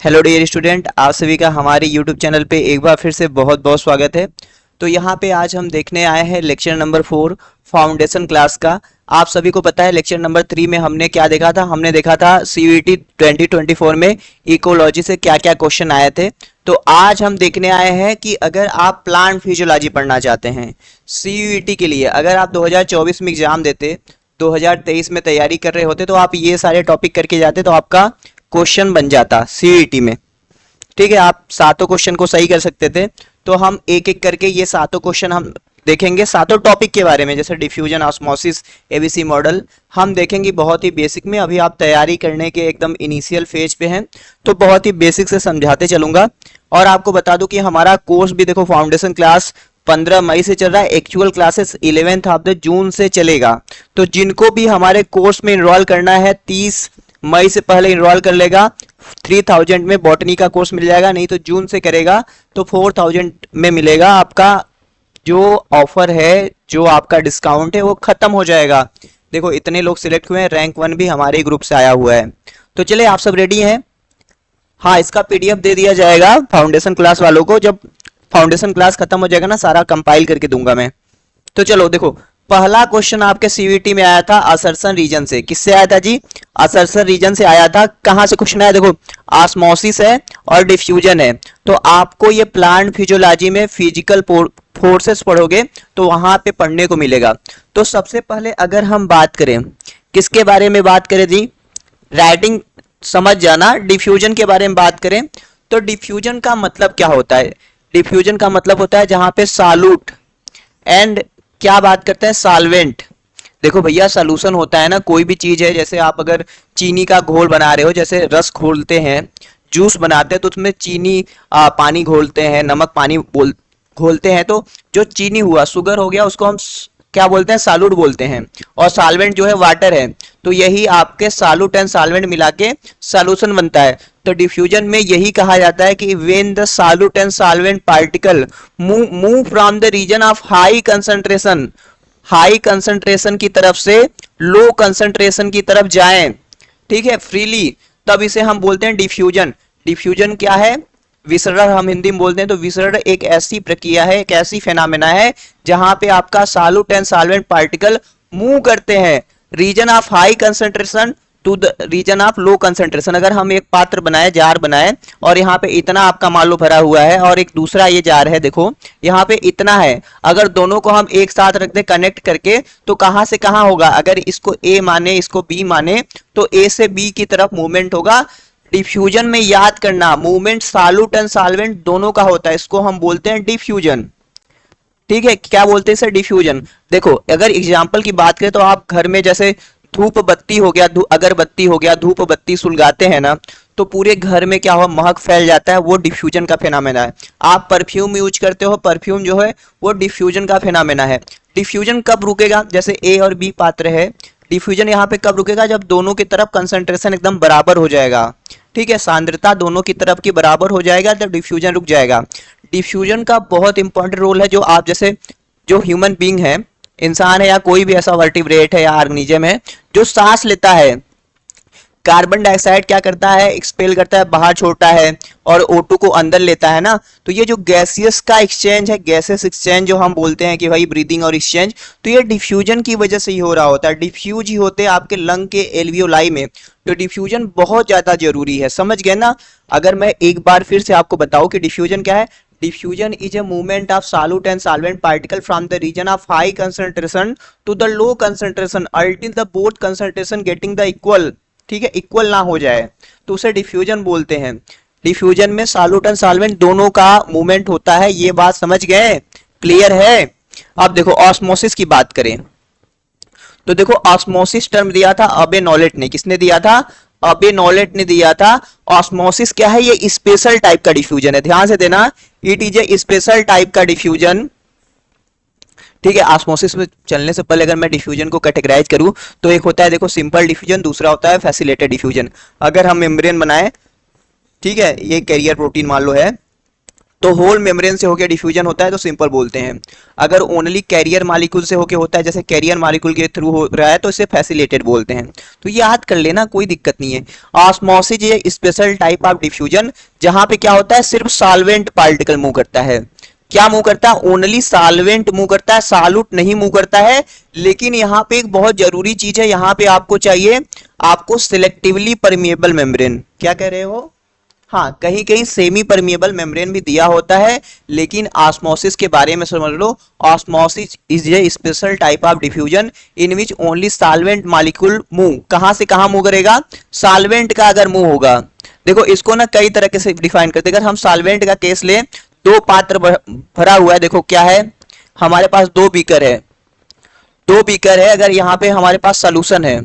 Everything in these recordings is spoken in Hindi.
हेलो डियर स्टूडेंट, आप सभी का हमारे यूट्यूब चैनल पे एक बार फिर से बहुत बहुत स्वागत है। तो यहाँ पे आज हम देखने आए हैं लेक्चर नंबर 4 फाउंडेशन क्लास का। आप सभी को पता है लेक्चर नंबर 3 में हमने क्या देखा था। हमने देखा था सीयूईटी 2024 में इकोलॉजी से क्या क्या क्वेश्चन आए थे। तो आज हम देखने आए हैं कि अगर आप प्लांट फिजियोलॉजी पढ़ना चाहते हैं सीयूईटी के लिए, अगर आप 2024 में एग्जाम देते, 2023 में तैयारी कर रहे होते, तो आप ये सारे टॉपिक करके जाते तो आपका क्वेश्चन बन जाता सीईटी में। ठीक है, आप सातों क्वेश्चन को सही कर सकते थे। तो हम एक एक करके ये सातों क्वेश्चन हम देखेंगे, सातों टॉपिक के बारे में, जैसे डिफ्यूजन, ऑस्मोसिस, एबीसी मॉडल हम देखेंगे बहुत ही बेसिक में। अभी आप तैयारी करने के एकदम इनिशियल फेज पे हैं, तो बहुत ही बेसिक से समझाते चलूंगा। और आपको बता दूं कि हमारा कोर्स भी देखो फाउंडेशन क्लास 15 मई से चल रहा है, actual classes 11th of the June से चलेगा। तो जिनको भी हमारे कोर्स में इनरोल करना है 30 मई से पहले इनरोल कर लेगा, 3000 में बॉटनी का कोर्स मिल जाएगा। नहीं तो जून से करेगा तो 4000 में मिलेगा। आपका जो ऑफर है, जो आपका डिस्काउंट है, वो खत्म हो जाएगा। देखो इतने लोग सिलेक्ट हुए हैं, रैंक 1 भी हमारे ग्रुप से आया हुआ है। तो चलिए, आप सब रेडी हैं? हाँ, इसका पीडीएफ दे दिया जाएगा फाउंडेशन क्लास वालों को। जब फाउंडेशन क्लास खत्म हो जाएगा ना, सारा कंपाइल करके दूंगा मैं। तो चलो देखो, पहला क्वेश्चन आपके सीवीटी में आया था असर्सन रीजन से। किससे आया था जी? असर्सन रीजन से आया था। कहां से क्वेश्चन आया? देखो, ऑस्मोसिस है और डिफ्यूजन है। तो आपको ये प्लांट फिजियोलॉजी में फिजिकल फोर्सेस पढ़ोगे तो वहां पे पढ़ने को मिलेगा। तो सबसे पहले अगर हम बात करें, किसके बारे में बात करें जी? राइटिंग समझ जाना। डिफ्यूजन के बारे में बात करें तो डिफ्यूजन का मतलब क्या होता है? डिफ्यूजन का मतलब होता है जहां पे साल्यूट एंड क्या बात करते हैं, सॉल्वेंट। देखो भैया, सॉल्यूशन होता है ना, कोई भी चीज है, जैसे आप अगर चीनी का घोल बना रहे हो, जैसे रस घोलते हैं, जूस बनाते हैं, तो उसमें चीनी पानी घोलते हैं, नमक पानी घोलते हैं। तो जो चीनी हुआ, शुगर हो गया, उसको हम क्या बोलते हैं? सॉल्यूट बोलते हैं। और सॉल्वेंट जो है वाटर है। तो यही आपके सॉल्यूट एंड सॉल्वेंट मिला के सॉल्यूशन बनता है। तो डिफ्यूजन में यही कहा जाता है कि when the solute and solvent particle move from the region of high concentration, high concentration की तरफ से लो कंसंट्रेशन की तरफ जाएं, ठीक है, फ्रीली, तब इसे हम बोलते हैं डिफ्यूजन। डिफ्यूजन क्या है? विसरण हम हिंदी में बोलते हैं। तो विसरण एक ऐसी प्रक्रिया है, एक ऐसी फेनामेना है जहां पे आपका solute and solvent particle move करते हैं region of high concentration to the region of low concentration. अगर हम एक पात्र बनाए, जार बनाए, और यहाँ पे इतना आपका मान लो भरा हुआ है, और एक दूसरा ये जार है, देखो यहाँ पे इतना है। अगर दोनों को हम एक साथ रख दे कनेक्ट करके, तो कहां से कहां होगा? अगर इसको ए माने, इसको बी माने, तो ए से बी की तरफ मूवमेंट होगा। डिफ्यूजन में याद करना, मूवमेंट सॉल्यूट एंड सॉल्वेंट दोनों का होता है, इसको हम बोलते हैं डिफ्यूजन। ठीक है, क्या बोलते हैं इसे? डिफ्यूजन। देखो अगर एग्जांपल की बात करें तो आप घर में जैसे धूप बत्ती हो गया, अगरबत्ती हो गया, धूप बत्ती सुलगाते हैं ना, तो पूरे घर में क्या हो, महक फैल जाता है। वो डिफ्यूजन का फेनामेना है। आप परफ्यूम यूज करते हो, परफ्यूम जो है वो डिफ्यूजन का फेनामेना है। डिफ्यूजन कब रुकेगा? जैसे ए और बी पात्र है, डिफ्यूजन यहाँ पे कब रुकेगा? जब दोनों की तरफ कंसंट्रेशन एकदम बराबर हो जाएगा। ठीक है, सांद्रता दोनों की तरफ की बराबर हो जाएगा, तब डिफ्यूजन रुक जाएगा। डिफ्यूजन का बहुत इंपॉर्टेंट रोल है। जो आप जैसे जो ह्यूमन बींग है, इंसान है या कोई भी ऐसा वर्टिब्रेट है या ऑर्गेनिज्म है जो सांस लेता है, कार्बन डाइऑक्साइड क्या करता है? एक्सपेल करता है, बाहर छोड़ता है, और O2 को अंदर लेता है ना। तो ये जो गैसियस का एक्सचेंज है, गैसेस एक्सचेंज जो हम बोलते हैं कि भाई ब्रीदिंग और एक्सचेंज, तो ये डिफ्यूजन की वजह से ही हो रहा होता है। डिफ्यूज ही होते हैं आपके लंग के एल्वियोलाई में। तो डिफ्यूजन बहुत ज्यादा जरूरी है, समझ गए ना? अगर मैं एक बार फिर से आपको बताऊं कि डिफ्यूजन क्या है। Diffusion is a movement of solute and solvent particle from the region of high concentration to the low concentration until the both concentration getting the equal, ठीक है, इक्वल ना हो जाए, तो उसे डिफ्यूजन बोलते हैं। डिफ्यूजन में सॉल्यूट एंड सॉल्वेंट दोनों का मूवमेंट होता है। ये बात समझ गए? क्लियर है? अब देखो ऑस्मोसिस की बात करें तो देखो, ऑस्मोसिस टर्म दिया था अबे नॉलेट ने। किसने दिया था? अबे नॉलेट ने दिया था। ऑस्मोसिस क्या है? ये स्पेशल टाइप का डिफ्यूजन है, ध्यान से देना। It is a special type का डिफ्यूजन। ठीक है, ऑस्मोसिस में चलने से पहले अगर मैं डिफ्यूजन को कैटेगराइज करूं तो एक होता है, देखो, सिंपल डिफ्यूजन, दूसरा होता है फैसिलिटेटेड डिफ्यूजन। अगर हम मेम्ब्रेन बनाए, ठीक है, ये कैरियर प्रोटीन मान लो है, तो होल मेम्ब्रेन से होकर डिफ्यूजन होता है तो सिंपल बोलते हैं। अगर ओनली कैरियर मॉलिक्यूल से होकर होता है, जैसे कैरियर मॉलिक्यूल के थ्रू हो रहा है, तो इसे फैसिलिटेटेड बोलते हैं। तो याद कर लेना, कोई दिक्कत नहीं है। ऑस्मोसिस ये स्पेशल टाइप ऑफ डिफ्यूजन जहां पे क्या होता है, सिर्फ सॉल्वेंट पार्टिकल मूव करता है। क्या मूव करता है? ओनली सॉल्वेंट मूव करता है, सॉल्यूट नहीं मूव करता है। लेकिन यहाँ पे एक बहुत जरूरी चीज है, यहाँ पे आपको चाहिए, आपको सिलेक्टिवली परमिएबल मेम्ब्रेन। क्या कह रहे हो? हाँ, कहीं कहीं सेमी परमिएबल मेम्ब्रेन भी दिया होता है, लेकिन ऑस्मोसिस के बारे में समझ लो। Osmosis is a special type of diffusion in which only solvent molecule move. कहां से कहां मूव करेगा? सॉल्वेंट का अगर मूव होगा, देखो इसको ना कई तरह से डिफाइन करते हैं। अगर हम सॉल्वेंट का केस ले, दो पात्र भरा हुआ है, देखो क्या है, हमारे पास दो बीकर है, दो बीकर है। अगर यहाँ पे हमारे पास सोल्यूशन है,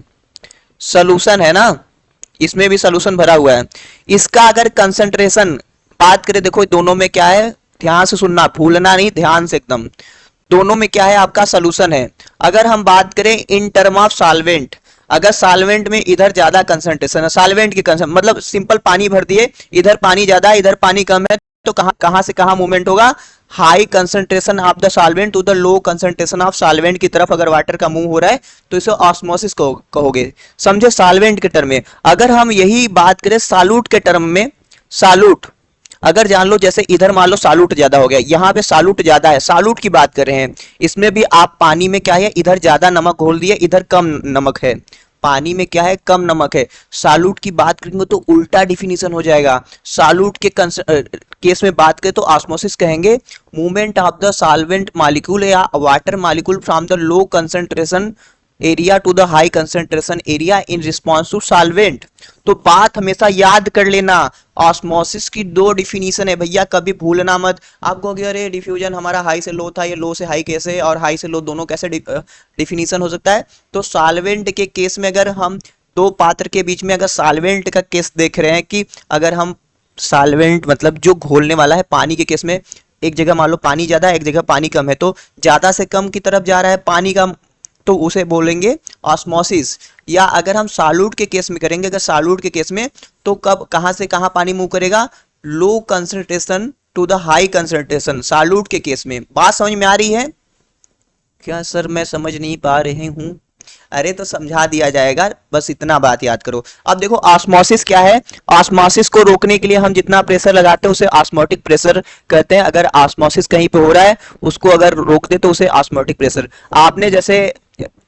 सोल्यूशन है ना, इसमें भी सोल्यूशन भरा हुआ है। इसका अगर कंसंट्रेशन बात करें, देखो दोनों में क्या है, ध्यान से सुनना, भूलना नहीं, ध्यान से एकदम। दोनों में क्या है, आपका सोल्यूशन है। अगर हम बात करें इन टर्म ऑफ सॉल्वेंट, अगर सॉल्वेंट में इधर ज्यादा कंसंट्रेशन है, सॉल्वेंट की मतलब सिंपल पानी भर दिए, इधर पानी ज्यादा है इधर पानी कम है, तो कहां कहां से कहां मूवमेंट होगा? High concentration of the solvent to the low concentration of solvent की तरफ अगर वाटर का मूव हो रहा है तो इसे ऑस्मोसिस कहोगे। समझे? सॉल्वेंट के टर्म में। अगर हम यही बात करें सॉल्यूट के टर्म में, सॉल्यूट अगर जान लो, जैसे इधर मान लो सॉल्यूट ज्यादा हो गया, यहाँ पे सॉल्यूट ज्यादा है, सॉल्यूट की बात कर रहे हैं। इसमें भी आप पानी में क्या है, इधर ज्यादा नमक घोल दिए, इधर कम नमक है। पानी में क्या है, कम नमक है। सॉल्यूट की बात करेंगे तो उल्टा डिफिनीशन हो जाएगा। सॉल्यूट के केस में बात करें तो ऑस्मोसिस कहेंगे movement of the solvent molecule या water molecule from the low concentration area to the high concentration area in response to solvent. तो बात हमेशा याद कर लेना, ऑस्मोसिस की दो डिफिनीशन है भैया, कभी भूलना मत। आप कहोगे अरे डिफ्यूजन हमारा हाई से लो था, ये लो से हाई कैसे, और हाई से लो दोनों कैसे डिफिनीशन हो सकता है? तो सॉल्वेंट के केस में अगर हम दो पात्र के बीच में अगर सॉल्वेंट का केस देख रहे हैं कि अगर हम सॉल्वेंट मतलब जो घोलने वाला है, पानी के केस में एक जगह मान लो पानी ज्यादा है, एक जगह पानी कम है, तो ज्यादा से कम की तरफ जा रहा है पानी का, तो उसे बोलेंगे ऑस्मोसिस। या अगर हम सॉल्यूट के केस में करेंगे, अगर सॉल्यूट के केस में, तो कब कहां से कहां पानी मूव करेगा? Low concentration to the high concentration, solute के केस में। बात समझ में आ रही है क्या? सर मैं समझ नहीं पा रहे हूं। अरे तो समझा दिया जाएगा, बस इतना बात याद करो। अब देखो ऑस्मोसिस क्या है। ऑस्मोसिस को रोकने के लिए हम जितना प्रेशर लगाते हैं उसे ऑस्मोटिक प्रेशर कहते हैं। अगर ऑस्मोसिस कहीं पे हो रहा है, उसको अगर रोक दे तो उसे ऑस्मोटिक प्रेशर। आपने जैसे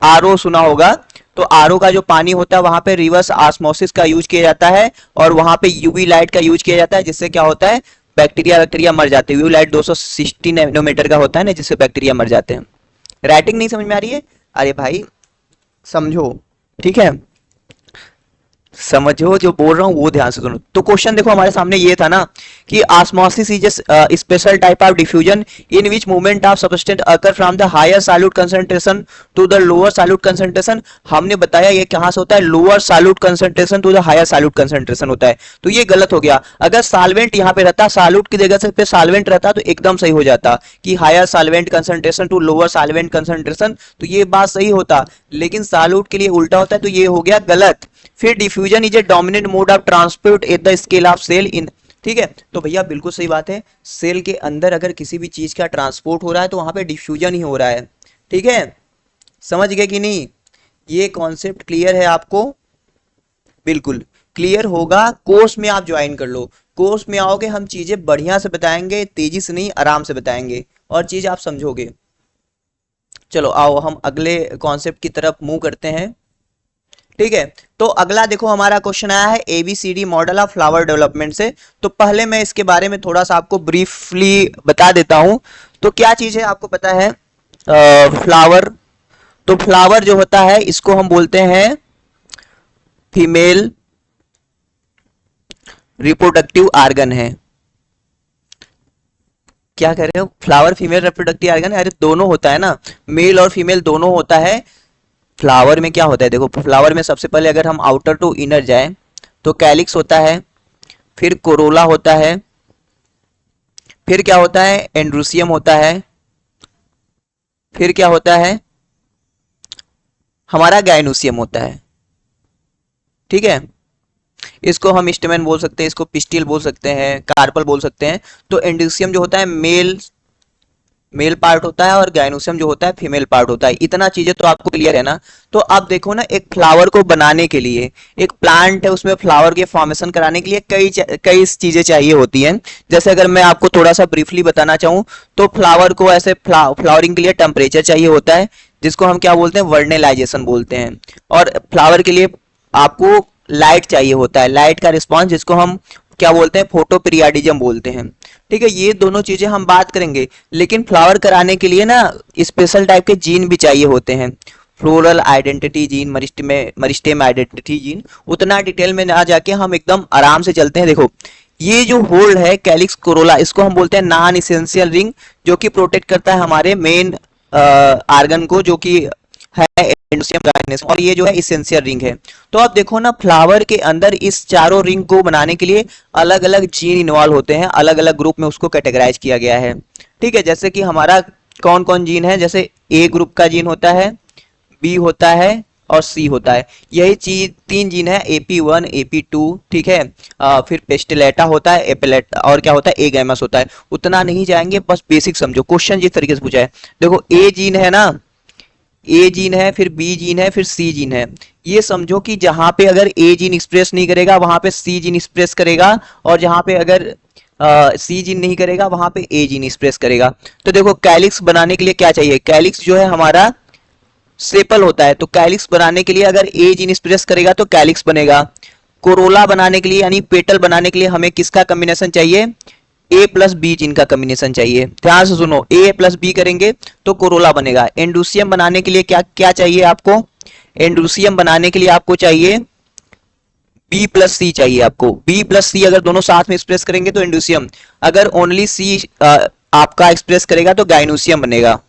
आरओ सुना होगा, तो आरओ का जो पानी होता है वहां पे रिवर्स ऑस्मोसिस का यूज किया जाता है, और वहां पे यूवी लाइट का यूज किया जाता है, जिससे क्या होता है, बैक्टीरिया मर जाते हैं। यूवी लाइट 260 नैनोमीटर का होता है ना, जिससे बैक्टीरिया मर जाते हैं। राइटिंग नहीं समझ में आ रही है? अरे भाई समझो, ठीक है, समझो जो बोल रहा हूं वो ध्यान से सुनो। तो क्वेश्चन देखो हमारे सामने ये था ना कि osmosis is a special type of diffusion in which movement of substance occur from the higher solute concentration to the lower solute concentration. हमने बताया ये कहां से होता है, lower solute concentration to the higher solute concentration होता है। तो ये गलत हो गया। अगर सॉल्वेंट यहाँ पे रहता, सॉल्यूट की जगह से पे सॉल्वेंट रहता, तो एकदम सही हो जाता कि higher solvent concentration to lower solvent concentration, तो ये बात सही होता। लेकिन सॉल्यूट के लिए उल्टा होता है, तो ये हो गया गलत। फिर diffusion is a dominant mode of transport at the scale of cell in, ठीक है। तो भैया बिल्कुल सही बात है, सेल के अंदर अगर किसी भी चीज का ट्रांसपोर्ट हो रहा है तो वहां पे डिफ्यूजन ही हो रहा है, ठीक है। समझ गए कि नहीं? ये कॉन्सेप्ट क्लियर है आपको? बिल्कुल क्लियर होगा। कोर्स में आप ज्वाइन कर लो, कोर्स में आओगे हम चीजें बढ़िया से बताएंगे, तेजी से नहीं आराम से बताएंगे, और चीज आप समझोगे। चलो आओ हम अगले कॉन्सेप्ट की तरफ मूव करते हैं, ठीक है। तो अगला देखो हमारा क्वेश्चन आया है ABCD model of flower development से। तो पहले मैं इसके बारे में थोड़ा सा आपको ब्रीफली बता देता हूं। तो क्या चीज है आपको पता है? फ्लावर। तो फ्लावर जो होता है इसको हम बोलते हैं फीमेल रिप्रोडक्टिव आर्गन है। क्या कह रहे हो? फ्लावर फीमेल रिप्रोडक्टिव आर्गन है? अरे दोनों होता है ना, मेल और फीमेल दोनों होता है। फ्लावर में क्या होता है, देखो फ्लावर में सबसे पहले अगर हम आउटर टू इनर जाएं तो कैलिक्स होता है, फिर कोरोला होता है, फिर क्या होता है, एंड्रूसियम होता है, फिर क्या होता है, हमारा गाइनोसियम होता है, ठीक है। इसको हम स्टेमेन बोल सकते हैं, इसको पिस्टिल बोल सकते हैं, कार्पल बोल सकते हैं। तो एंडोसियम जो होता है मेल मेल पार्ट होता है और गाइनोसियम जो होता है फीमेल पार्ट होता है। इतना चीजें तो आपको क्लियर है ना। तो अब देखो ना, एक फ्लावर को बनाने के लिए, एक प्लांट है उसमें फ्लावर के फॉर्मेशन कराने के लिए कई चीजें चाहिए होती हैं। जैसे अगर मैं आपको थोड़ा सा ब्रीफली बताना चाहूँ तो फ्लावर को ऐसे फ्लावरिंग के लिए टेम्परेचर चाहिए होता है, जिसको हम क्या बोलते हैं, वर्नेलाइजेशन बोलते हैं। और फ्लावर के लिए आपको लाइट चाहिए होता है, लाइट का रिस्पॉन्स, जिसको हम क्या बोलते हैं, फोटो पीरियाडिज्म बोलते हैं। ठीक है, ये दोनों चीजें हम बात करेंगे। लेकिन फ्लावर कराने के लिए ना स्पेशल टाइप के जीन भी चाहिए होते हैं, floral identity gene, meristem identity gene. उतना डिटेल में ना जाके हम एकदम आराम से चलते हैं। देखो, ये जो होल्ड है कैलिक्स कोरोला, इसको हम बोलते हैं नॉन इसेंशियल रिंग, जो कि प्रोटेक्ट करता है हमारे मेन आर्गन को, जो कि है एंडोसियम गायनेस, और ये जो है इसेंशियल रिंग है। तो आप देखो ना, फ्लावर के अंदर इस चारों रिंग को बनाने के लिए अलग अलग जीन इन्वॉल्व होते हैं, अलग अलग ग्रुप में उसको कैटेगराइज किया गया है। ठीक है, जैसे कि हमारा कौन कौन जीन है, जैसे ए ग्रुप का जीन होता है, बी होता है और सी होता है। यही चीज तीन जीन है, AP1 AP2। ठीक है, फिर पेस्टिलेटा होता है, एपिलेट, और क्या होता है, ए गैमस होता है। उतना नहीं जाएंगे, बस बेसिक समझो। क्वेश्चन जिस तरीके से पूछा है, देखो ए जीन है ना, ए जीन है, फिर बी जीन है, फिर सी जीन है। ये समझो कि जहां पे अगर ए जीन एक्सप्रेस नहीं करेगा वहां पे सी जीन एक्सप्रेस करेगा, और जहां पे अगर सी जीन नहीं करेगा वहां पे ए जीन एक्सप्रेस करेगा। तो देखो, कैलिक्स बनाने के लिए क्या चाहिए, कैलिक्स जो है हमारा सेपल होता है, तो कैलिक्स बनाने के लिए अगर ए जीन एक्सप्रेस करेगा तो कैलिक्स बनेगा। कोरोला बनाने के लिए यानी पेटल बनाने के लिए हमें किसका कॉम्बिनेशन चाहिए, ए प्लस बी जीन का कॉम्बिनेशन चाहिए। ध्यान से सुनो, ए प्लस बी करेंगे तो कोरोला बनेगा। एंडोसियम बनाने के लिए क्या क्या चाहिए आपको, एंडोसियम बनाने के लिए आपको चाहिए बी प्लस सी चाहिए। आपको बी प्लस सी अगर दोनों साथ में एक्सप्रेस करेंगे तो एंडोसियम, अगर ओनली सी आपका एक्सप्रेस करेगा तो गाइनोसियम बनेगा।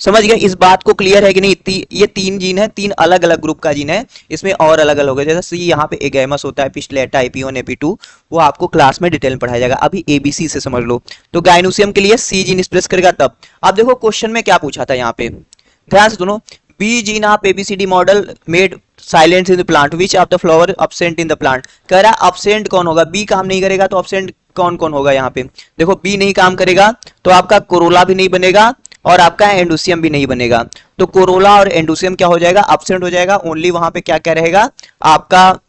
समझ गए, इस बात को क्लियर है कि नहीं। ये तीन जीन है, तीन अलग अलग ग्रुप का जीन है, इसमें और अलग अलग हो गए। जैसे सी यहाँ पे एगैमस होता है, पिस्टिलेटा, AP1 AP2, वो आपको क्लास में डिटेल में पढ़ाया जाएगा। अभी ABC से समझ लो। तो गाइनोसियम के लिए सी जीन एक्सप्रेस करेगा तब। अब देखो क्वेश्चन में क्या पूछा था यहाँ पे, ध्यान से सुनो। बी जीन आप ABCD model made silent in the plant, which of the flower absent in the plant. कह रहा है अब्सेंट कौन होगा, बी काम नहीं करेगा तो अब्सेंट कौन कौन होगा। यहाँ पे देखो, बी नहीं काम करेगा तो आपका कोरोला भी नहीं बनेगा और आपका एंडोसियम भी नहीं बनेगा। तो कोरोला और एंडोसियम क्या हो जाएगा, अब्सेंट हो जाएगा। ओनली वहां पे क्या क्या रहेगा आपका,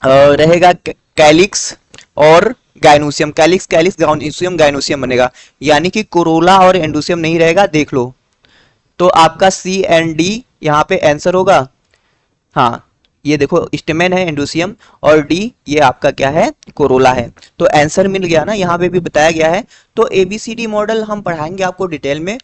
रहेगा कैलिक्स और gynoecium. Calyx calyx, gynoecium gynoecium बनेगा, यानी कि कोरोला और एंडोसियम नहीं रहेगा। देख लो, तो आपका सी एंड डी यहाँ पे आंसर होगा। हाँ, ये देखो स्टेमेन है एंडोसियम, और डी ये आपका क्या है, कोरोला है। तो आंसर मिल गया ना, यहाँ पे भी बताया गया है। तो ABCD मॉडल हम पढ़ाएंगे आपको डिटेल में,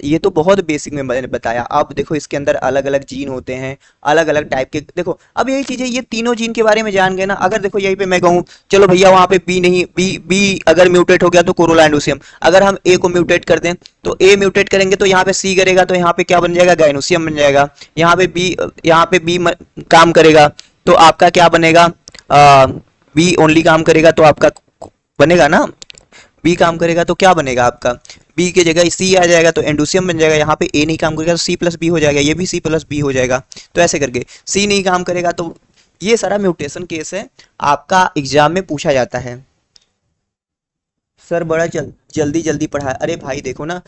ये तो बहुत बेसिक में मैंने बताया। अब देखो, इसके अंदर अलग अलग जीन होते हैं, अलग अलग टाइप के। देखो, अब यही चीजें, ये तीनों जीन के बारे में जान गए ना। अगर देखो यहीं पे मैं कहूँ, चलो भैया वहां पे बी नहीं, बी अगर म्यूटेट हो गया तो कोरोला एंडोसियम। अगर हम ए को म्यूटेट कर दें तो ए म्यूटेट करेंगे तो यहाँ पे सी करेगा, तो यहाँ पे क्या बन जाएगा, गाइनोसियम बन जाएगा। यहाँ पे बी काम करेगा तो आपका क्या बनेगा, बी ओनली काम करेगा तो आपका बनेगा ना, बी काम करेगा तो क्या बनेगा आपका, बी की जगह सी आ जाएगा तो एंडोसियम बन जाएगा। यहाँ पे ए नहीं काम करेगा तो सी प्लस बी हो जाएगा, ये भी सी प्लस बी हो जाएगा। तो ऐसे करके सी नहीं काम करेगा तो ये सारा म्यूटेशन केस है, आपका एग्जाम में पूछा जाता है। सर बड़ा जल्दी जल्दी पढ़ा। अरे भाई देखो ना,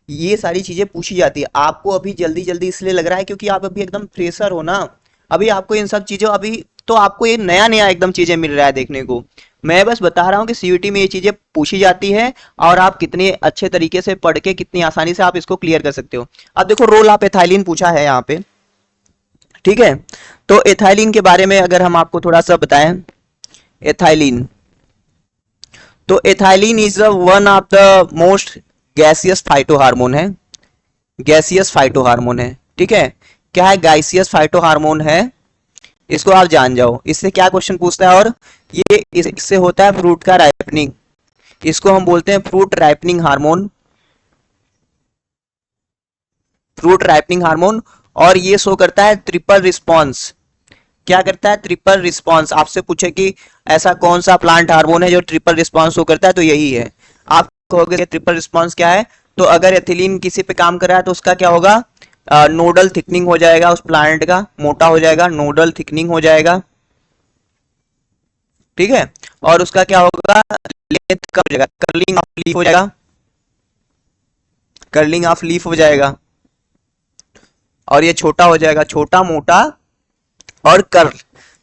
ये सारी चीजें पूछी जाती है। आपको अभी जल्दी जल्दी इसलिए लग रहा है क्योंकि आप अभी एकदम फ्रेशर हो ना। अभी आपको इन सब चीजों, अभी तो आपको ये नया नया एकदम चीजें मिल रहा है देखने को। मैं बस बता रहा हूँ कि CUET में ये चीजें पूछी जाती है, और आप कितने अच्छे तरीके से पढ़ के कितनी आसानी से आप इसको क्लियर कर सकते हो। अब देखो, रोल ऑफ एथाइलिन पूछा है यहाँ पे, ठीक है। तो एथाइलिन के बारे में अगर हम आपको थोड़ा सा बताएं, एथाइलिन, तो ethylene is one of the most gaseous phyto hormone है, गैसियस फाइटो हार्मोन है। ठीक है, क्या है, गैसियस फाइटो हार्मोन है, इसको आप जान जाओ। इससे क्या क्वेश्चन पूछता है, और ये इससे होता है फ्रूट का राइपनिंग, इसको हम बोलते हैं fruit ripening hormone, fruit ripening hormone. और ये शो करता है ट्रिपल रिस्पॉन्स। क्या करता है, ट्रिपल रिस्पॉन्स। आपसे पूछे कि ऐसा कौन सा प्लांट हार्मोन है जो ट्रिपल रिस्पॉन्स शो करता है, तो यही है। आप कहोगे ट्रिपल रिस्पॉन्स क्या है, तो अगर एथिलीन किसी पे काम कर रहा है तो उसका क्या होगा, नोडल थिकनिंग हो जाएगा, उस प्लांट का मोटा हो जाएगा, नोडल थिकनिंग हो जाएगा। ठीक है, और उसका क्या होगा, लेंथ कम हो जाएगा, कर्लिंग ऑफ लीफ हो जाएगा, कर्लिंग ऑफ लीफ हो जाएगा, और ये छोटा हो जाएगा, छोटा मोटा और कर्ल।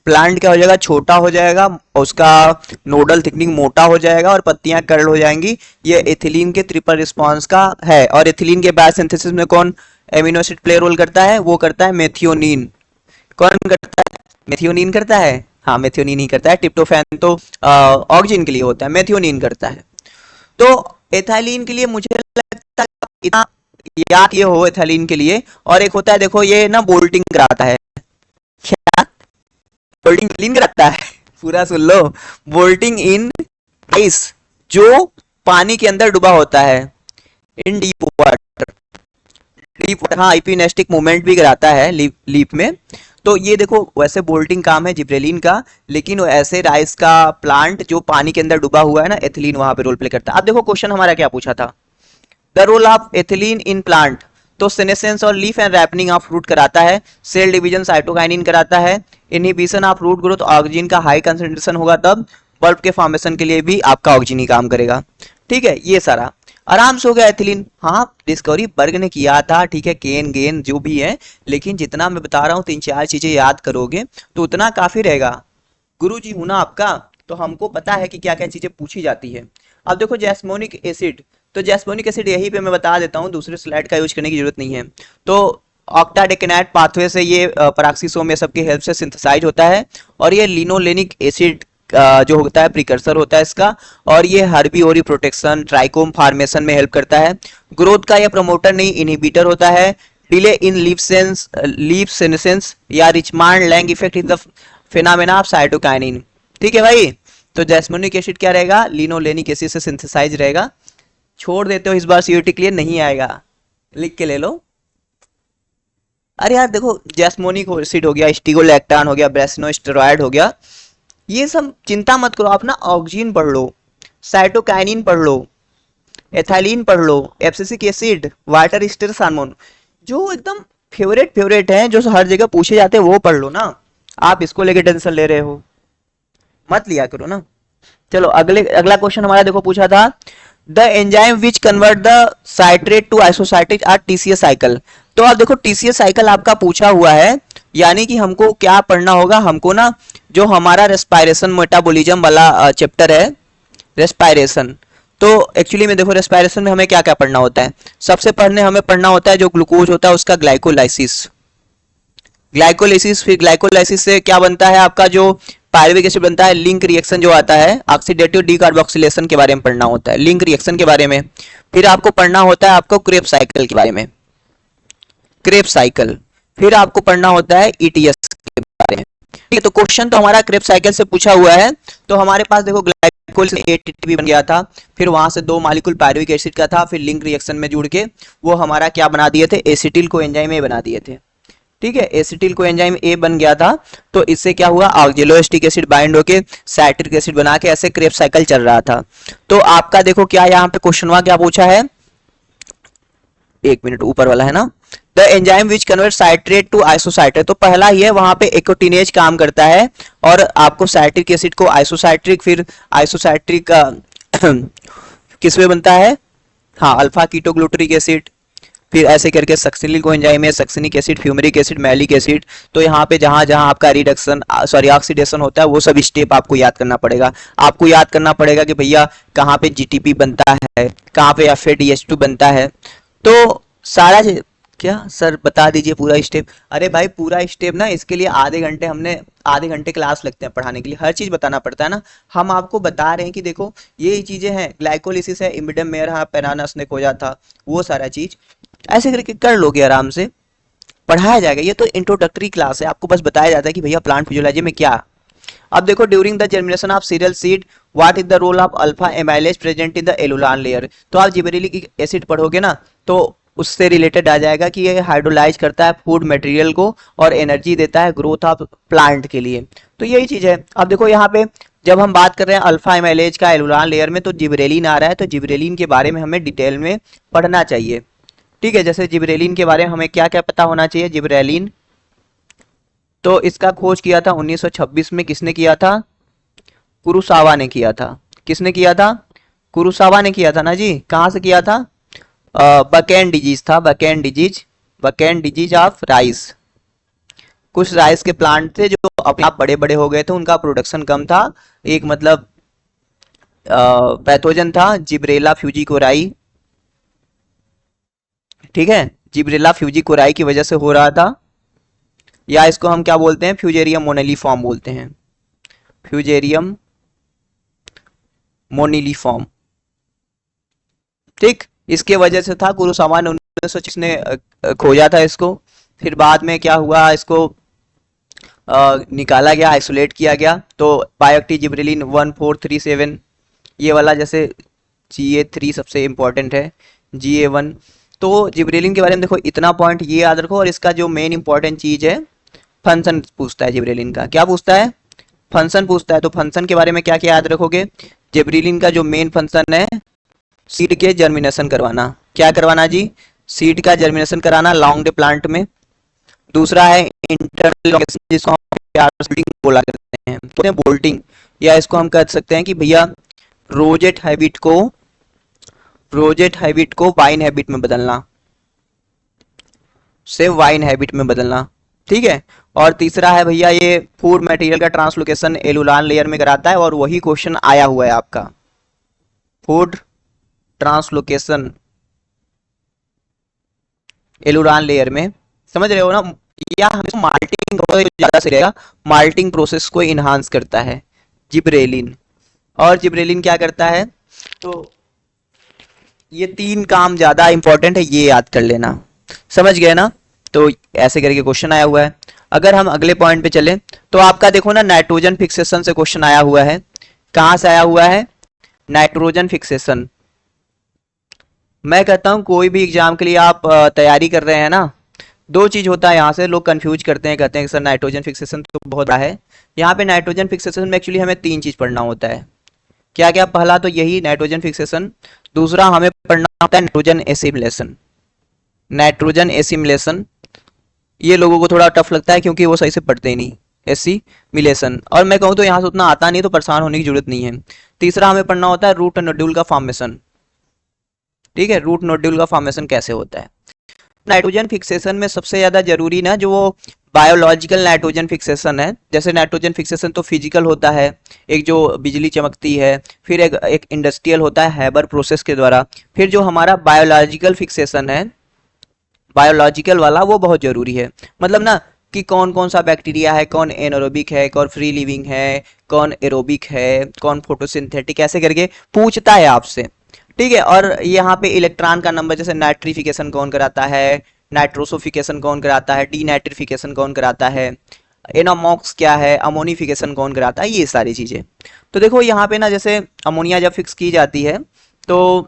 प्लांट क्या हो जाएगा, छोटा हो जाएगा, उसका नोडल थिकनिंग मोटा हो जाएगा और पत्तियां कर्ल हो जाएंगी। ये एथिलीन के ट्रिपल रिस्पॉन्स का है। और एथिलीन के बायोसिंथेसिस में कौन एमिनो एसिड प्ले रोल करता है, वो करता है मेथियोनिन। कौन करता है, मेथियोनिन करता है, हाँ मेथियोनिन ही करता है। ट्रिप्टोफैन तो ऑक्सिजन के लिए होता है, मेथियोनिन करता है। तो एथाइलिन के लिए मुझे लगता है इतना याद ये हो एथाइलिन के लिए। और एक होता है देखो, ये ना बोल्टिंग कराता है, क्या बोल्टिंग क्लीन कराता है, पूरा सुन लो, बोल्टिंग इन आइस, जो पानी के अंदर डूबा होता है, इन डीप वाटर, डीप वाटर, हाँ आइपिनेस्टिक मूवमेंट भी कराता है लीप में। तो ये देखो वैसे बोल्टिंग काम है जिब्रेलिन का, लेकिन ऐसे राइस का प्लांट जो पानी के अंदर डूबा हुआ है ना, एथिलीन वहां पे रोल प्ले करता है। अब देखो क्वेश्चन हमारा क्या पूछा था, the role of ethylene in plant, तो सेनेसेंस और leaf and ripening of root कराता है, सेल डिवीजन साइटोकाइनिन कराता है, inhibition of root growth, oxygen का हाई कंसंट्रेशन होगा तब बल्ब के फॉर्मेशन के लिए भी आपका ऑक्सीजन ही काम करेगा। ठीक है, ये सारा आराम से हो गया एथिलीन। हाँ डिस्कवरी बर्ग ने किया था, ठीक है, केन गेन जो भी है, लेकिन जितना मैं बता रहा हूँ 3-4 चीजें याद करोगे तो उतना काफी रहेगा। गुरु जी हूं ना आपका, तो हमको पता है कि क्या क्या चीजें पूछी जाती है। अब देखो जैस्मोनिक एसिड, तो जैस्मोनिक एसिड यहीं पे मैं बता देता हूँ, दूसरे स्लाइड का यूज करने की जरूरत नहीं है। तो ऑक्टाडेकेनाइट पाथवे से ये पराक्सीसोम ये सबके हेल्प से सिंथेसाइज होता है, और ये लिनोलेनिक एसिड जो होता है प्रिकर्सर होता है इसका, और ये हर्बीओरी प्रोटेक्शन ट्राइकोम फार्मेशन में हेल्प करता है। ग्रोथ का ये प्रमोटर नहीं इनहिबिटर होता है। डिले इन लीफ सेनेसेंस या Richmond Lang effect is the phenomena of cytokinin. ठीक है भाई, तो जैस्मोनिक एसिड क्या रहेगा, लिनोलेनिक एसिड से सिंथेसाइज रहेगा। छोड़ देते हो इस बार सीयूटी के लिए नहीं आएगा, लिख के ले लो। अरे यार देखो जैस्मोनिक एसिड हो गया, स्टिगोलैक्टान हो गया, ब्रेसिनोस्टेरॉइड हो गया, ये सब चिंता मत करो, आप ना ऑक्सीजन पढ़ लो, साइटोकाइनिन पढ़ लो, एथाइलिन पढ़ लो, एब्सिसिक एसिड, वाटर स्टेरस हार्मोन, जो एकदम फेवरेट हैं, जो हर जगह पूछे जाते हैं वो पढ़ लो ना। आप इसको लेके टेंशन ले रहे हो, मत लिया करो ना। चलो अगला क्वेश्चन हमारा देखो पूछा था, the enzyme which convert the citrate to isocitric are TCS cycle. तो आप देखो टीसीएस साइकिल आपका पूछा हुआ है, यानी कि हमको क्या पढ़ना होगा, हमको ना जो हमारा रेस्पायरेशन मेटाबॉलिज्म वाला चैप्टर है रेस्पायरेशन, तो एक्चुअली में देखो रेस्पायरेशन में हमें क्या क्या पढ़ना होता है, सबसे पढ़ने हमें पढ़ना होता है जो ग्लूकोज होता है उसका ग्लाइकोलाइसिस, ग्लाइकोलाइसिस, फिर ग्लाइकोलाइसिस से क्या बनता है आपका जो पायरुविक एसिड बनता है, लिंक रिएक्शन जो आता है ऑक्सीडेटिव डीकार्बोक्सिलेशन के बारे में पढ़ना होता है, लिंक रिएक्शन के बारे में। फिर आपको पढ़ना होता है आपको क्रेब्स साइकिल के बारे में, क्रेब्स साइकिल। फिर आपको पढ़ना होता है ईटीएस के बारे में। ठीक है, तो क्वेश्चन तो हमारा क्रेब्स साइकिल से पूछा हुआ है। तो हमारे पास देखो ग्लाइकोल से एटीपी बन गया था, फिर वहां से 2 मॉलिक्यूल पायरुविक एसिड का था, फिर लिंक रिएक्शन में जुड़ के वो हमारा क्या बना दिए थे, एसिटिल को एंजाइम ए बना दिए थे। ठीक है, एसिटिल को एंजाइम ए बन गया था, तो इससे क्या हुआ, ऑक्जेलोएस्टिक एसिड बाइंड होके साइट्रिक एसिड बना के ऐसे क्रेब्स साइकिल चल रहा था। तो आपका देखो क्या यहाँ पे क्वेश्चन क्या पूछा है, 1 मिनट ऊपर वाला है ना, the enzyme which convert citrate to isocitrate, तो पहला ही है, वहां पे एकोटिनेज काम करता है और आपको साइट्रिक एसिड को आइसोसाइट्रिक, फिर आइसोसाइट्रिक किसमें बनता है, हाँ अल्फा कीटोग्लूटरिक एसिड, फिर ऐसे करके सक्सिनिल को एंजाइम है, succinic acid, fumaric acid, malic acid. तो यहाँ पे जहां जहां आपका रिडक्शन सॉरी ऑक्सीडेशन होता है वो सब स्टेप आपको याद करना पड़ेगा। आपको याद करना पड़ेगा कि भैया कहाँ पे जीटीपी बनता है, कहाँ पे FADH2 बनता है। तो सारा क्या सर बता दीजिए पूरा स्टेप, अरे भाई पूरा स्टेप ना, इसके लिए आधे घंटे क्लास लगते हैं पढ़ाने के लिए, हर चीज बताना पड़ता है ना। हम आपको बता रहे हैं कि देखो ये चीजें हैं, ग्लाइकोलिसिस है, इमिडम मेयर पेरानासनिक हो जाता, वो सारा चीज ऐसे करके कर लोगे आराम से, पढ़ाया जाएगा। ये तो इंट्रोडक्टरी क्लास है, आपको बस बताया जाता है कि भैया प्लांट फिजियोलॉजी में क्या। अब देखो during the germination of cereal seed what is the role of alpha amylase present in the aleurone layer. तो आप जिबरेलिक एसिड पढ़ोगे ना, तो उससे रिलेटेड आ जाएगा कि ये हाइड्रोलाइज करता है फूड मटेरियल को और एनर्जी देता है ग्रोथ ऑफ प्लांट के लिए। तो यही चीज है। अब देखो यहाँ पे जब हम बात कर रहे हैं अल्फा एमाइलेज का एलुलान लेयर में, तो जिबरेलिन आ रहा है, तो जिबरेलिन के बारे में हमें डिटेल में पढ़ना चाहिए। ठीक है, जैसे जिबरेलिन के बारे में हमें क्या क्या पता होना चाहिए। जिबरेलिन तो इसका खोज किया था 1926 में, किसने किया था, कुरुसावा ने किया था। किसने किया था? कुरुसावा ने किया था ना जी। कहाँ से किया था? बकेन डिजीज था, बकेन डिजीज, बकेन डिजीज ऑफ राइस। कुछ राइस के प्लांट थे जो अपने आप बड़े बड़े हो गए थे, उनका प्रोडक्शन कम था। एक मतलब पैथोजन था जिब्रेला फ्यूजिकोराई, ठीक है, जिब्रेला फ्यूजिकोराई की वजह से हो रहा था। या इसको हम क्या बोलते हैं? फ्यूजेरियम मोनेलिफॉर्म बोलते हैं, फ्यूजेरियम मोनिलीफॉर्म। ठीक, इसके वजह से था। कुरुसावा ने 1925 ने खोजा था इसको। फिर बाद में क्या हुआ, इसको निकाला गया, आइसोलेट किया गया। तो बायोक्टिव जिब्रेलिन 1437 ये वाला, जैसे GA3 सबसे इंपॉर्टेंट है, GA1। तो जिब्रेलिन के बारे में देखो इतना पॉइंट ये याद रखो। और इसका जो मेन इंपॉर्टेंट चीज है, फंक्शन पूछता है जिब्रेलिन का। क्या पूछता है? फंक्शन पूछता है। तो फंक्शन के बारे में क्या क्या याद रखोगे? जिब्रेलिन का जो मेन फंक्शन है, सीड के जर्मिनेशन करवाना। क्या करवाना जी? सीड का जर्मिनेशन कराना लॉन्ग डे प्लांट में। दूसरा है इंटरनल, जिसको हम प्यार से बोल्टिंग बोला करते हैं, तो बोल्टिंग, या इसको हम कह सकते हैं कि भैया रोजेट हैबिट को वाइन हैबिट में बदलना, से वाइन हैबिट में बदलना, ठीक है। और तीसरा है भैया ये फूड मटेरियल का ट्रांसलोकेशन एलुलान लेयर में कराता है, और वही क्वेश्चन आया हुआ है आपका, फूड ट्रांसलोकेशन एलुलान लेयर में, समझ रहे हो ना। या हम माल्टिंग ज्यादा से रहेगा, माल्टिंग प्रोसेस को इनहांस करता है जिब्रेलिन। और जिब्रेलिन क्या करता है? तो ये तीन काम ज्यादा इंपॉर्टेंट है, ये याद कर लेना, समझ गए ना। तो ऐसे करके क्वेश्चन आया हुआ है। अगर हम अगले पॉइंट पे चले तो आपका देखो ना, नाइट्रोजन फिक्सेशन से क्वेश्चन आया हुआ है। कहां से आया हुआ है? Nitrogen fixation. मैं कहता हूं कोई भी एग्जाम के लिए आप तैयारी कर रहे हैं ना, दो चीज होता है। यहाँ से लोग कंफ्यूज करते हैं, कहते हैं कि सर नाइट्रोजन फिक्सेशन तो बहुत बड़ा है। यहाँ पे नाइट्रोजन फिक्सेशन में एक्चुअली हमें तीन चीज पढ़ना होता है। क्या क्या? पहला तो यही नाइट्रोजन फिक्सेशन, दूसरा हमें पढ़ना होता है नाइट्रोजन एसिमिलेशन। नाइट्रोजन एसिमिलेशन ये लोगों को थोड़ा टफ लगता है क्योंकि वो सही से पढ़ते ही नहीं, एसिमिलेशन। और मैं कहूँ तो यहाँ से उतना आता नहीं, तो परेशान होने की जरूरत नहीं है। तीसरा हमें पढ़ना होता है रूट नोड्यूल का फॉर्मेशन, ठीक है, रूट नोड्यूल का फॉर्मेशन कैसे होता है। नाइट्रोजन फिक्सेशन में सबसे ज्यादा जरूरी ना जो वो बायोलॉजिकल नाइट्रोजन फिक्सेशन है। जैसे नाइट्रोजन फिक्सेशन तो फिजिकल होता है, एक जो बिजली चमकती है, फिर एक इंडस्ट्रियल होता है हैबर प्रोसेस के द्वारा, फिर जो हमारा बायोलॉजिकल फिक्सेशन है, बायोलॉजिकल वाला, वो बहुत जरूरी है। मतलब ना कि कौन कौन सा बैक्टीरिया है, कौन एनारोबिक है, कौन फ्री लिविंग है, कौन एरोबिक है, कौन फोटोसिंथेटिक, ऐसे करके पूछता है आपसे, ठीक है। और यहाँ पे इलेक्ट्रॉन का नंबर, जैसे नाइट्रिफिकेशन कौन कराता है, नाइट्रोसोफिकेशन कौन कराता है, डीनाइट्रिफिकेशन कौन कराता है, एनामॉक्स क्या है, अमोनिफिकेशन कौन कराता है, ये सारी चीजें। तो देखो यहाँ पे ना, जैसे अमोनिया जब फिक्स की जाती है तो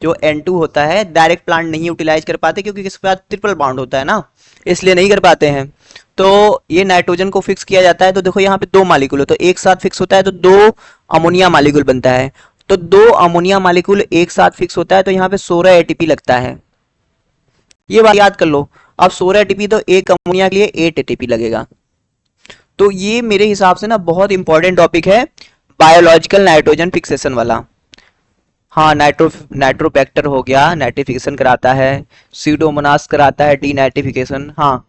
जो N2 होता है डायरेक्ट प्लांट नहीं यूटिलाइज कर पाते, क्योंकि इसके बाद ट्रिपल बॉन्ड होता है ना, इसलिए नहीं कर पाते हैं। तो ये नाइट्रोजन को फिक्स किया जाता है। तो देखो यहाँ पे दो मालिक्यूल है, तो एक साथ फिक्स होता है, तो दो अमोनिया मालिक्यूल बनता है। तो दो अमोनिया मालिक्यूल एक साथ फिक्स होता है, तो यहाँ पे 16 ATP लगता है। ये बात याद कर लो। अब 16 ATP, तो एक अमोनिया के लिए 8 ATP लगेगा। तो ये मेरे हिसाब से ना बहुत इंपॉर्टेंट टॉपिक है, बायोलॉजिकल नाइट्रोजन फिक्सेशन वाला। हाँ, नाइट्रोबैक्टर हो गया, नाइट्रिफिकेशन कराता है, सीडोमोनास कराता है, डीनाइट्रिफिकेशन, हाँ,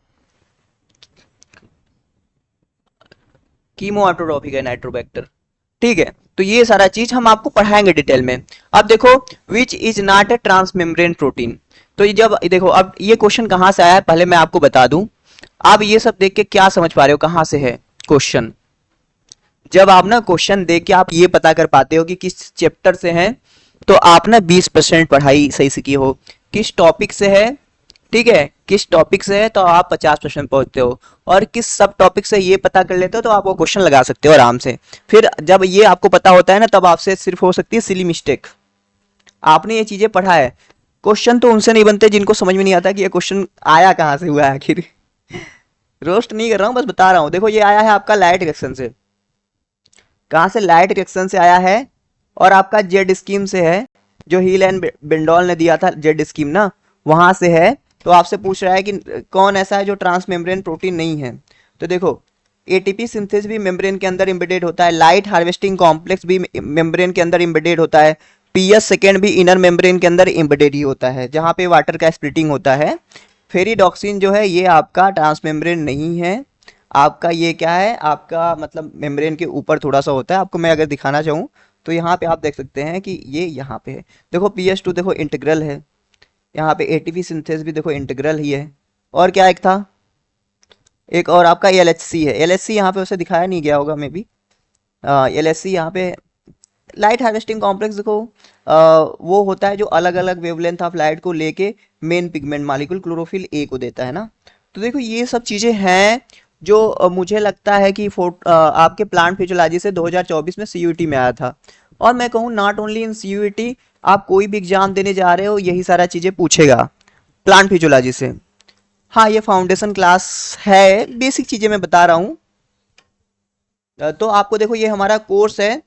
कीमोऑटोट्रोपिक है नाइट्रोबैक्टर, ठीक है। तो ये सारा चीज हम आपको पढ़ाएंगे डिटेल में। अब देखो, which is not a transmembrane protein. तो ये जब देखो, अब ये क्वेश्चन कहां से आया है पहले मैं आपको बता दूं। आप ये सब देख के क्या समझ पा रहे हो कहां से है क्वेश्चन? जब आप ना क्वेश्चन देख के आप ये पता कर पाते हो कि किस चैप्टर से है, तो आप ना 20% पढ़ाई सही से की हो। किस टॉपिक से है, ठीक है, किस टॉपिक से है, तो आप 50% पहुंचते हो। और किस सब टॉपिक से ये पता कर लेते हो, तो आप वो क्वेश्चन लगा सकते हो आराम से। फिर जब ये आपको पता होता है ना, तब आपसे सिर्फ हो सकती है सिली मिस्टेक। आपने ये चीजें पढ़ा है, क्वेश्चन तो उनसे नहीं बनते जिनको समझ में नहीं आता कि ये क्वेश्चन आया कहाँ से हुआ है आखिर। रोस्ट नहीं कर रहा हूं, बस बता रहा हूं। देखो ये आया है आपका लाइट रिएक्शन से। कहां से? लाइट रिएक्शन से आया है। और आपका जेड स्कीम से है, जो हील एंड बेंडोल ने दिया था जेड स्कीम ना, वहां से है। तो आपसे पूछ रहा है कि कौन ऐसा है जो ट्रांसमेम्ब्रेन प्रोटीन नहीं है। तो देखो, एटीपी सिंथेसिस भी मेम्ब्रेन के अंदर एम्बेडेड होता है, लाइट हार्वेस्टिंग कॉम्प्लेक्स भी मेम्ब्रेन के अंदर एम्बेडेड होता है, पीएस सेकेंड भी इनर मेम्ब्रेन के अंदर एम्बेडेड ही होता है जहाँ पे वाटर का स्प्लिटिंग होता है। फेरिडॉक्सिन जो है ये आपका ट्रांसमेम्ब्रेन नहीं है, आपका ये क्या है, आपका मतलब मेम्ब्रेन के ऊपर थोड़ा सा होता है। आपको मैं अगर दिखाना चाहूँ तो यहाँ पे आप देख सकते हैं कि ये यहाँ पे है, देखो PS2 देखो इंटीग्रल है, यहाँ पे एटीपी सिंथेस भी देखो इंटीग्रल ही है। और क्या एक था, एक और आपका LHC है, LHC यहाँ पे उसे दिखाया नहीं गया होगा मे बी। LHC यहाँ पे लाइट हार्वेस्टिंग कॉम्प्लेक्स देखो वो होता है जो अलग अलग वेवलेंथ ऑफ लाइट को लेके main pigment molecule chlorophyll A को देता है ना। तो देखो ये सब चीजें हैं जो मुझे लगता है कि आपके प्लांट फिजियोलॉजी से 2024 में CUET में आया था। और मैं कहूँ नॉट ओनली इन CUET, आप कोई भी एग्जाम देने जा रहे हो यही सारा चीजें पूछेगा प्लांट फिजियोलॉजी से। हाँ ये फाउंडेशन क्लास है, बेसिक चीजें मैं बता रहा हूँ। तो आपको देखो ये हमारा कोर्स है,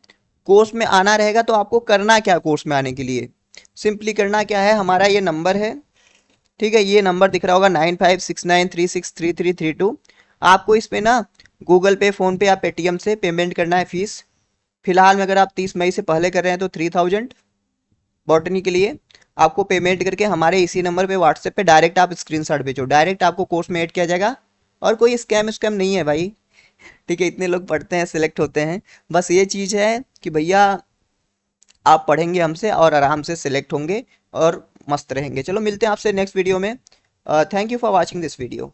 कोर्स में आना रहेगा तो आपको करना क्या, कोर्स में आने के लिए सिंपली करना क्या है, हमारा ये नंबर है, ठीक है, ये नंबर दिख रहा होगा 9569363332। आपको इस पे ना गूगल पे, फोन पे या पेटीएम से पेमेंट करना है फीस। फिलहाल में अगर आप 30 मई से पहले कर रहे हैं तो 3000 बॉटनी के लिए आपको पेमेंट करके हमारे इसी नंबर पे व्हाट्सएप पे डायरेक्ट आप स्क्रीनशॉट भेजो, डायरेक्ट आपको कोर्स में ऐड किया जाएगा। और कोई स्कैम स्कैम नहीं है भाई, ठीक है, इतने लोग पढ़ते हैं सिलेक्ट होते हैं, बस ये चीज़ है कि भैया आप पढ़ेंगे हमसे और आराम से सिलेक्ट होंगे और मस्त रहेंगे। चलो मिलते हैं आपसे नेक्स्ट वीडियो में। Thank you for watching this video.